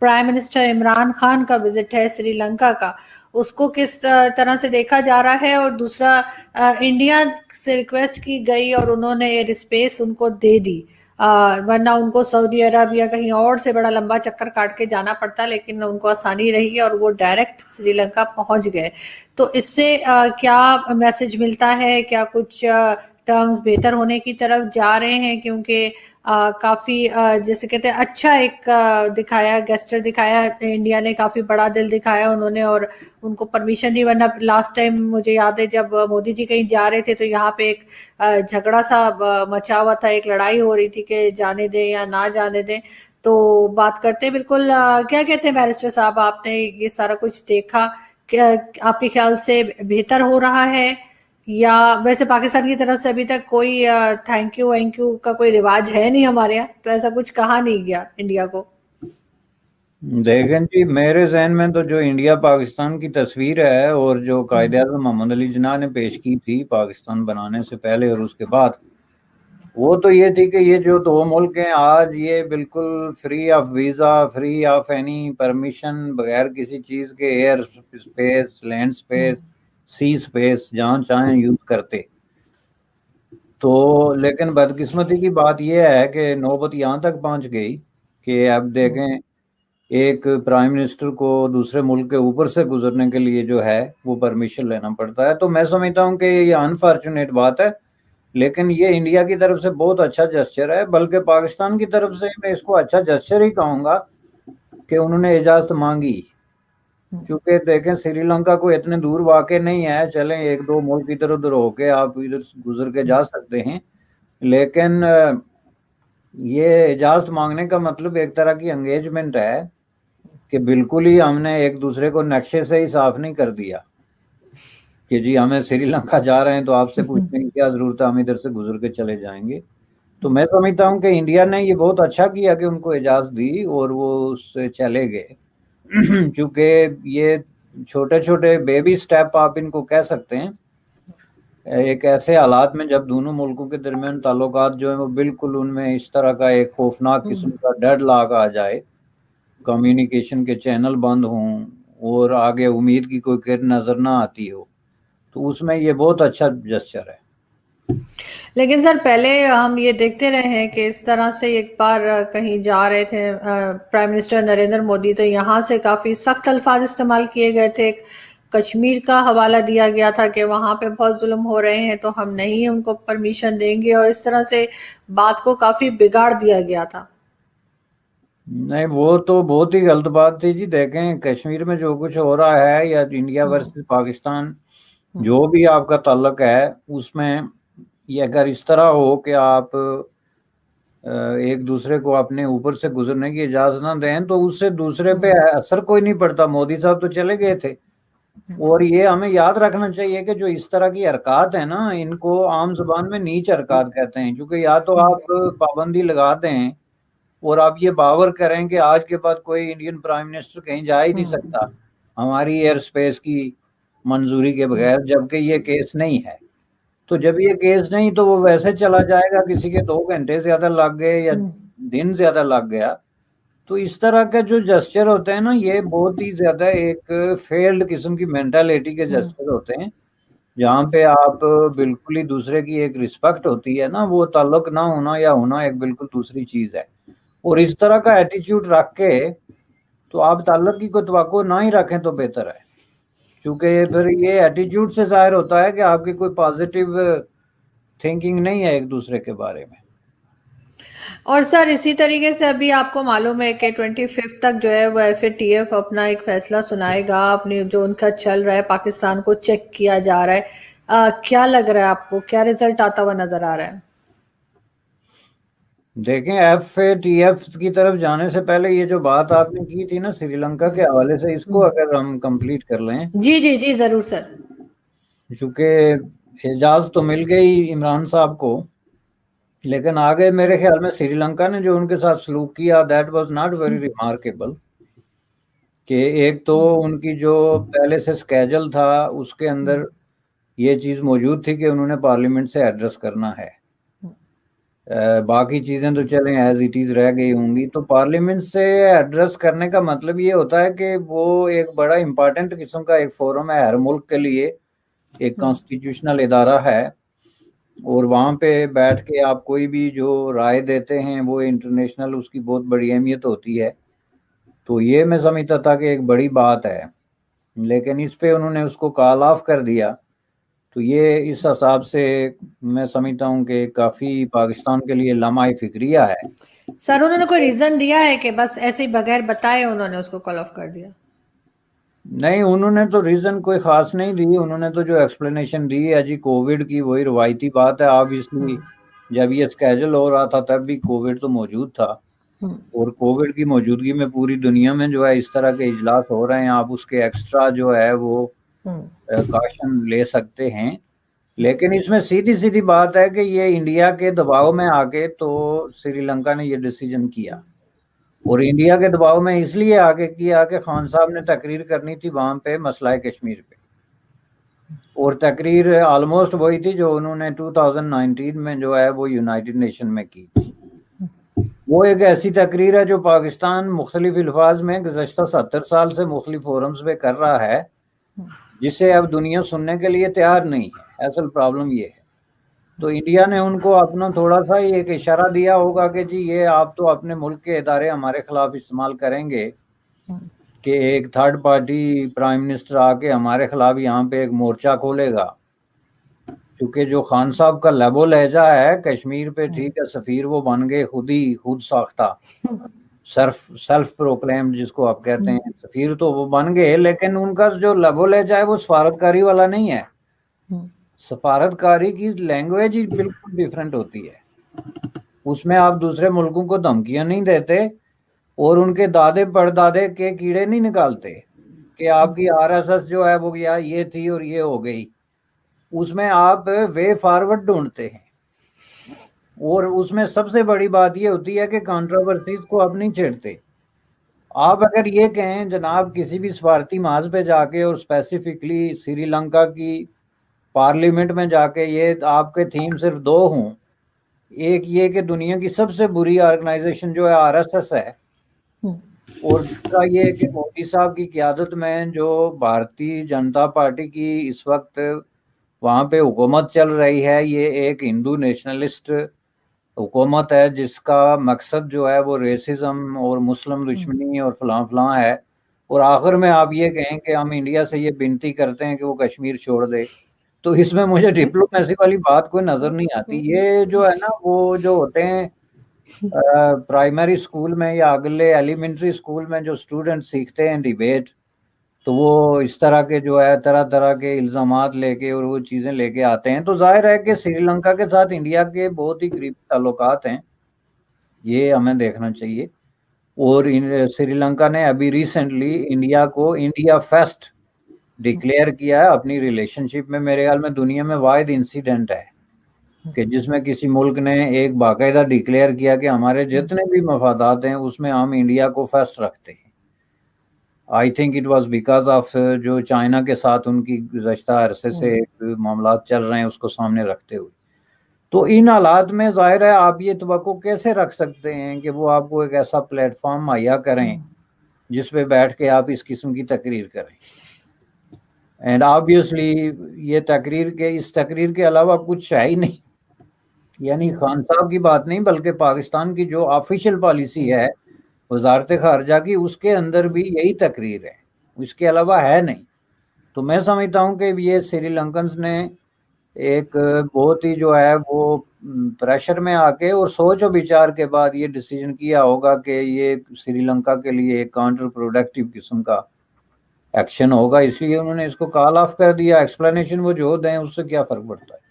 Prime minister Imran Khan کا visit ہے سری لنکا کا، اس کو کس طرح سے دیکھا جا رہا ہے؟ اور دوسرا، انڈیا سے ریکویسٹ کی گئی اور انہوں نے ایئر اسپیس ان کو دے دی، ورنہ ان کو سعودی عرب یا کہیں اور سے بڑا لمبا چکر کاٹ کے جانا پڑتا، لیکن ان کو آسانی رہی اور وہ ڈائریکٹ سری لنکا پہنچ گئے. تو اس سے کیا میسج ملتا ہے؟ کیا کچھ ٹرمز بہتر ہونے کی طرف جا رہے ہیں؟ کیونکہ کافی جیسے کہتے ہیں اچھا ایک دکھایا، گیسٹر دکھایا، انڈیا نے کافی بڑا دل دکھایا انہوں نے، اور ان کو پرمیشن دی. ورنہ لاسٹ ٹائم مجھے یاد ہے جب مودی جی کہیں جا رہے تھے تو یہاں پہ ایک جھگڑا سا مچا ہوا تھا، ایک لڑائی ہو رہی تھی کہ جانے دیں یا نہ جانے دیں. تو بات کرتے ہیں بالکل، کیا کہتے ہیں بیرسٹر صاحب، آپ نے یہ سارا کچھ دیکھا، آپ کے خیال سے بہتر ہو رہا ہے؟ یا ویسے پاکستان کی طرف سے ابھی تک کوئی تھینک یو کا کوئی رواج ہے نہیں ہمارے یہاں، تو ایسا کچھ کہا نہیں گیا انڈیا کو. دیکھیں جی، میرے ذہن میں تو جو انڈیا پاکستان کی تصویر ہے اور جو قائد اعظم محمد علی جناح نے پیش کی تھی پاکستان بنانے سے پہلے اور اس کے بعد، وہ تو یہ تھی کہ یہ جو دو ملک ہیں آج، یہ بالکل free of visa, free of any permission, بغیر کسی چیز کے ایئر اسپیس، لینڈ اسپیس، سی اسپیس جہاں چاہیں یوز کرتے. تو لیکن بدقسمتی کی بات یہ ہے کہ نوبت یہاں تک پہنچ گئی کہ اب دیکھیں ایک پرائم منسٹر کو دوسرے ملک کے اوپر سے گزرنے کے لیے جو ہے وہ پرمیشن لینا پڑتا ہے. تو میں سمجھتا ہوں کہ یہ انفارچونیٹ بات ہے، لیکن یہ انڈیا کی طرف سے بہت اچھا جسچر ہے. بلکہ پاکستان کی طرف سے میں اس کو اچھا جسچر ہی کہوں گا کہ انہوں نے اجازت مانگی. چونکہ دیکھیں سری لنکا کو اتنے دور واقع نہیں ہے، چلیں ایک دو ملک ادھر ادھر ہو کے آپ ادھر گزر کے جا سکتے ہیں، لیکن یہ اجازت مانگنے کا مطلب ایک طرح کی انگیجمنٹ ہے کہ بالکل ہی ہم نے ایک دوسرے کو نقشے سے ہی صاف نہیں کر دیا کہ جی ہمیں سری لنکا جا رہے ہیں تو آپ سے پوچھنے کی کیا ضرورت ہے، ہم ادھر سے گزر کے چلے جائیں گے. تو میں سمجھتا ہوں کہ انڈیا نے یہ بہت اچھا کیا کہ ان کو اجازت دی اور وہ اس سے چلے گئے. چونکہ یہ چھوٹے چھوٹے بیبی سٹیپ آپ ان کو کہہ سکتے ہیں، ایک ایسے حالات میں جب دونوں ملکوں کے درمیان تعلقات جو ہیں وہ بالکل ان میں اس طرح کا ایک خوفناک قسم کا ڈیڈ لاک آ جائے، کمیونیکیشن کے چینل بند ہوں اور آگے امید کی کوئی کرن نظر نہ آتی ہو، تو اس میں یہ بہت اچھا جسچر ہے. لیکن سر پہلے ہم یہ دیکھتے رہے ہیں کہ اس طرح سے ایک بار کہیں جا رہے تھے پرائم منسٹر نریندر مودی، تو یہاں سے کافی سخت الفاظ استعمال کیے گئے تھے. کشمیر کا حوالہ دیا گیا تھا کہ وہاں پہ بہت ظلم ہو رہے ہیں تو ہم نہیں ان کو پرمیشن دیں گے، اور اس طرح سے بات کو کافی بگاڑ دیا گیا تھا. نہیں، وہ تو بہت ہی غلط بات تھی جی. دیکھیں کشمیر میں جو کچھ ہو رہا ہے یا انڈیا ورسز پاکستان جو بھی آپ کا تعلق ہے، اس میں یہ اگر اس طرح ہو کہ آپ ایک دوسرے کو اپنے اوپر سے گزرنے کی اجازت نہ دیں تو اس سے دوسرے پہ اثر کوئی نہیں پڑتا. مودی صاحب تو چلے گئے تھے، اور یہ ہمیں یاد رکھنا چاہیے کہ جو اس طرح کی حرکات ہیں نا، ان کو عام زبان میں نیچ حرکات کہتے ہیں. کیونکہ یا تو آپ پابندی لگا دیں اور آپ یہ باور کریں کہ آج کے بعد کوئی انڈین پرائم منسٹر کہیں جا ہی نہیں سکتا ہماری ایئر سپیس کی منظوری کے بغیر، جبکہ یہ کیس نہیں ہے. تو جب یہ کیس نہیں تو وہ ویسے چلا جائے گا، کسی کے 2 گھنٹے زیادہ لگ گئے یا دن زیادہ لگ گیا. تو اس طرح کے جو جسچر ہوتے ہیں نا، یہ بہت ہی زیادہ ایک فیلڈ قسم کی مینٹالٹی کے جسچر ہوتے ہیں، جہاں پہ آپ بالکل ہی دوسرے کی ایک رسپیکٹ ہوتی ہے نا، وہ تعلق نہ ہونا یا ہونا ایک بالکل دوسری چیز ہے. اور اس طرح کا ایٹیچیوڈ رکھ کے تو آپ تعلق کی کوئی توقع نہ ہی رکھیں تو بہتر ہے. چونکہ پھر یہ ایٹیچیوڈ سے ظاہر ہوتا ہے کہ آپ کی کوئی پازیٹیو تھنکنگ نہیں ہے ایک دوسرے کے بارے میں. اور سر اسی طریقے سے ابھی آپ کو معلوم ہے کہ 25 تک جو ہے وہ FATF اپنا ایک فیصلہ سنائے گا، اپنی جو ان کا چل رہا ہے پاکستان کو چیک کیا جا رہا ہے. کیا لگ رہا ہے آپ کو، کیا رزلٹ آتا ہوا نظر آ رہا ہے؟ دیکھیں FATF کی طرف جانے سے پہلے یہ جو بات آپ نے کی تھی نا سری لنکا کے حوالے سے، اس کو اگر ہم کمپلیٹ کر لیں. جی جی جی ضرور سر. چونکہ اجازت تو مل گئی عمران صاحب کو، لیکن آگے میرے خیال میں سری لنکا نے جو ان کے ساتھ سلوک کیا that was not very remarkable. کہ ایک تو ان کی جو پہلے سے سکیجل تھا اس کے اندر یہ چیز موجود تھی کہ انہوں نے پارلیمنٹ سے ایڈریس کرنا ہے، باقی چیزیں تو چلیں ایز اٹ از رہ گئی ہوں گی. تو پارلیمنٹ سے ایڈریس کرنے کا مطلب یہ ہوتا ہے کہ وہ ایک بڑا امپارٹنٹ قسم کا ایک فورم ہے ہر ملک کے لیے, ایک کانسٹیٹیوشنل ادارہ ہے, اور وہاں پہ بیٹھ کے آپ کوئی بھی جو رائے دیتے ہیں وہ انٹرنیشنل اس کی بہت بڑی اہمیت ہوتی ہے. تو یہ میں سمجھتا تھا کہ ایک بڑی بات ہے, لیکن اس پہ انہوں نے اس کو کال آف کر دیا. تو یہ اس حساب سے میں سمجھتا ہوں کہ کافی پاکستان کے لیے لمحہ فکریہ ہے. سر انہوں نے کوئی ریزن دیا ہے کہ بس ایسے ہی بغیر بتائے انہوں نے اس کو کال آف کر دیا؟ نہیں, انہوں نے تو ریزن کوئی خاص نہیں دی. انہوں نے تو جو ایکسپلینیشن دی ہے جی کووڈ کی, وہی روایتی بات ہے. آبویسلی جب یہ اسکیجول ہو رہا تھا تب بھی کووڈ تو موجود تھا, اور کووڈ کی موجودگی میں پوری دنیا میں جو ہے اس طرح کے اجلاس ہو رہے ہیں. آپ اس کے ایکسٹرا جو ہے وہ کاشن لے سکتے ہیں, لیکن اس میں سیدھی سیدھی بات ہے کہ یہ انڈیا کے دباؤ میں آ کے تو سری لنکا نے یہ ڈیسیجن کیا, اور انڈیا کے دباؤ میں اس لیے آگے کیا کہ خان صاحب نے تقریر کرنی تھی وہاں پہ مسئلہ کشمیر پہ, اور تقریر آلموسٹ وہی تھی جو انہوں نے 2019 میں جو ہے وہ یونائٹڈ نیشن میں کی تھی. وہ ایک ایسی تقریر ہے جو پاکستان مختلف الفاظ میں گزشتہ 70 سال سے مختلف فورمز پہ کر رہا ہے, جسے اب دنیا سننے کے لیے تیار نہیں ہے. اصل پرابلم یہ ہے. تو انڈیا نے ان کو اپنا تھوڑا سا ایک اشارہ دیا ہوگا کہ جی یہ آپ تو اپنے ملک کے ادارے ہمارے خلاف استعمال کریں گے کہ ایک تھرڈ پارٹی پرائم منسٹر آ کے ہمارے خلاف یہاں پہ ایک مورچہ کھولے گا. کیونکہ جو خان صاحب کا لب و لہجہ ہے کشمیر پہ, ٹھیک ہے سفیر وہ بن گئے خود ساختہ, سیلف پروکلیم جس کو آپ کہتے ہیں, سفیر تو وہ بن گئے, لیکن ان کا جو لب و لہجہ ہے وہ سفارتکاری والا نہیں ہے. سفارتکاری کی لینگویج ہی بالکل ڈیفرنٹ ہوتی ہے. اس میں آپ دوسرے ملکوں کو دھمکیاں نہیں دیتے اور ان کے دادے پردادے کے کیڑے نہیں نکالتے کہ آپ کی RSS جو ہے وہ یہ تھی اور یہ ہو گئی. اس میں آپ وے فارورڈ ڈھونڈتے ہیں, اور اس میں سب سے بڑی بات یہ ہوتی ہے کہ کنٹروورسیز کو آپ نہیں چھیڑتے. آپ اگر یہ کہیں جناب کسی بھی سفارتی محاذ پہ جا کے اور اسپیسیفکلی سری لنکا کی پارلیمنٹ میں جا کے یہ آپ کے تھیم صرف 2 ہوں, ایک یہ کہ دنیا کی سب سے بری آرگنائزیشن جو ہے RSS ہے, اور دوسرا یہ کہ مودی صاحب کی قیادت میں جو بھارتی جنتا پارٹی کی اس وقت وہاں پہ حکومت چل رہی ہے, یہ ایک ہندو نیشنلسٹ حکومت ہے جس کا مقصد جو ہے وہ ریسزم اور مسلم دشمنی اور فلاں فلاں ہے. اور آخر میں آپ یہ کہیں کہ ہم انڈیا سے یہ بنتی کرتے ہیں کہ وہ کشمیر چھوڑ دے, تو اس میں مجھے ڈپلومیسی والی بات کوئی نظر نہیں آتی. یہ جو ہے نا وہ جو ہوتے ہیں پرائمری اسکول میں یا اگلے ایلیمنٹری اسکول میں جو اسٹوڈنٹ سیکھتے ہیں ڈیبیٹ, تو وہ اس طرح کے جو ہے طرح طرح کے الزامات لے کے اور وہ چیزیں لے کے آتے ہیں. تو ظاہر ہے کہ سری لنکا کے ساتھ انڈیا کے بہت ہی قریبی تعلقات ہیں, یہ ہمیں دیکھنا چاہیے. اور سری لنکا نے ابھی ریسنٹلی انڈیا کو انڈیا فیسٹ ڈکلیئر کیا ہے اپنی ریلیشن شپ میں. میرے خیال میں دنیا میں واحد انسیڈنٹ ہے کہ جس میں کسی ملک نے ایک باقاعدہ ڈکلیئر کیا کہ ہمارے جتنے بھی مفادات ہیں اس میں ہم انڈیا کو فرسٹ رکھتے ہیں. I think it was because of جو چائنا کے ساتھ ان کی گزشتہ عرصے سے معاملات چل رہے ہیں اس کو سامنے رکھتے ہوئے. تو ان حالات میں ظاہر ہے آپ یہ توقع کیسے رکھ سکتے ہیں کہ وہ آپ کو ایک ایسا پلیٹ فارم مہیا کریں جس پہ بیٹھ کے آپ اس قسم کی تقریر کریں. اینڈ آبویسلی یہ اس تقریر کے علاوہ کچھ ہے ہی نہیں. یعنی خان صاحب کی بات نہیں بلکہ پاکستان کی جو آفیشیل پالیسی ہے وزارت خارجہ کی, اس کے اندر بھی یہی تقریر ہے, اس کے علاوہ ہے نہیں. تو میں سمجھتا ہوں کہ یہ سری لنکنز نے ایک بہت ہی جو ہے وہ پریشر میں آ کے اور سوچ و بچار کے بعد یہ ڈیسیجن کیا ہوگا کہ یہ سری لنکا کے لیے ایک کاؤنٹر پروڈکٹیو قسم کا ایکشن ہوگا, اس لیے انہوں نے اس کو کال آف کر دیا. ایکسپلینیشن وہ جو دیں اس سے کیا فرق پڑتا ہے.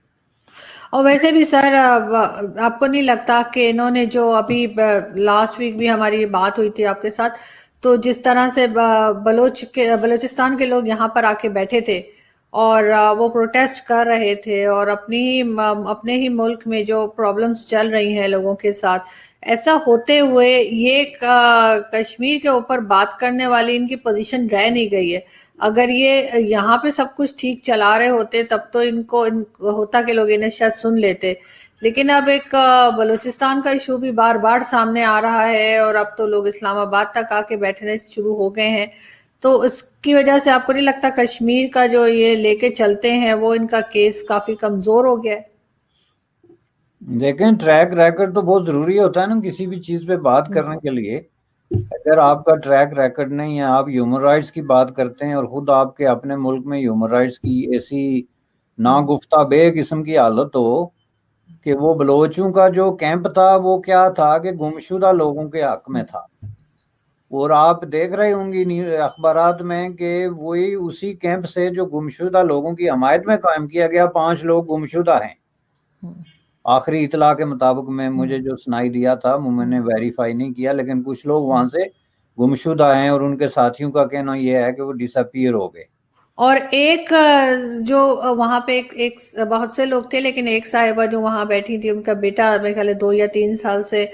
اور ویسے بھی سر آپ کو نہیں لگتا کہ انہوں نے جو ابھی لاسٹ ویک بھی ہماری بات ہوئی تھی آپ کے ساتھ, تو جس طرح سے بلوچستان کے لوگ یہاں پر آ کے بیٹھے تھے اور وہ پروٹیسٹ کر رہے تھے اور اپنے ہی ملک میں جو پرابلمز چل رہی ہیں لوگوں کے ساتھ, ایسا ہوتے ہوئے یہ کشمیر کے اوپر بات کرنے والی ان کی پوزیشن رہ نہیں گئی ہے. اگر یہ یہاں پہ سب کچھ ٹھیک چلا رہے ہوتے تب تو ان کو ہوتا کہ لوگ انہیں شاید سن لیتے, لیکن اب ایک بلوچستان کا ایشو بھی بار بار سامنے آ رہا ہے اور اب تو لوگ اسلام آباد تک آ کے بیٹھنے شروع ہو گئے ہیں، تو اس کی وجہ سے آپ کو نہیں لگتا کشمیر کا جو یہ لے کے چلتے ہیں وہ ان کا کیس کافی کمزور ہو گیا ہے؟ دیکھیں ٹریک ریکارڈ تو بہت ضروری ہوتا ہے نا کسی بھی چیز پہ بات کرنے کے لیے. اگر آپ کا ٹریک ریکارڈ نہیں ہے، آپ ہیومن رائٹس کی بات کرتے ہیں اور خود آپ کے اپنے ملک میں ہیومن رائٹس کی ایسی ناگفتہ بے قسم کی حالت ہو کہ وہ بلوچوں کا جو کیمپ تھا وہ کیا تھا کہ گمشدہ لوگوں کے حق میں تھا، اور آپ دیکھ رہے ہوں گی اخبارات میں کہ وہی اسی کیمپ سے جو گمشدہ لوگوں کی حمایت میں قائم کیا گیا 5 لوگ گمشدہ ہیں آخری اطلاع کے مطابق. میں مجھے جو سنائی دیا تھا میں نے ویریفائی نہیں کیا، لیکن کچھ لوگ وہاں سے گمشدہ ہیں اور ان کے ساتھیوں کا کہنا یہ ہے کہ وہ ڈس اپیئر ہو گئے. اور ایک جو وہاں پہ ایک بہت سے لوگ تھے، لیکن ایک صاحبہ جو وہاں بیٹھی تھی، ان کا بیٹا میرے خیال 2 یا 3 سال سے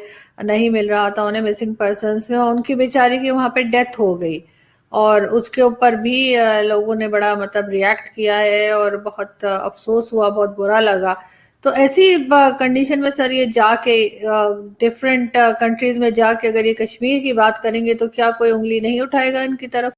نہیں مل رہا تھا انہیں مسنگ پرسنس میں، ان کی بیچاری کی وہاں پہ ڈیتھ ہو گئی، اور اس کے اوپر بھی لوگوں نے بڑا مطلب ریاکٹ کیا ہے اور بہت افسوس ہوا، بہت برا لگا. تو ایسی کنڈیشن میں سر یہ جا کے ڈفرینٹ کنٹریز میں جا کے اگر یہ کشمیر کی بات کریں گے تو کیا کوئی انگلی نہیں اٹھائے گا ان کی طرف؟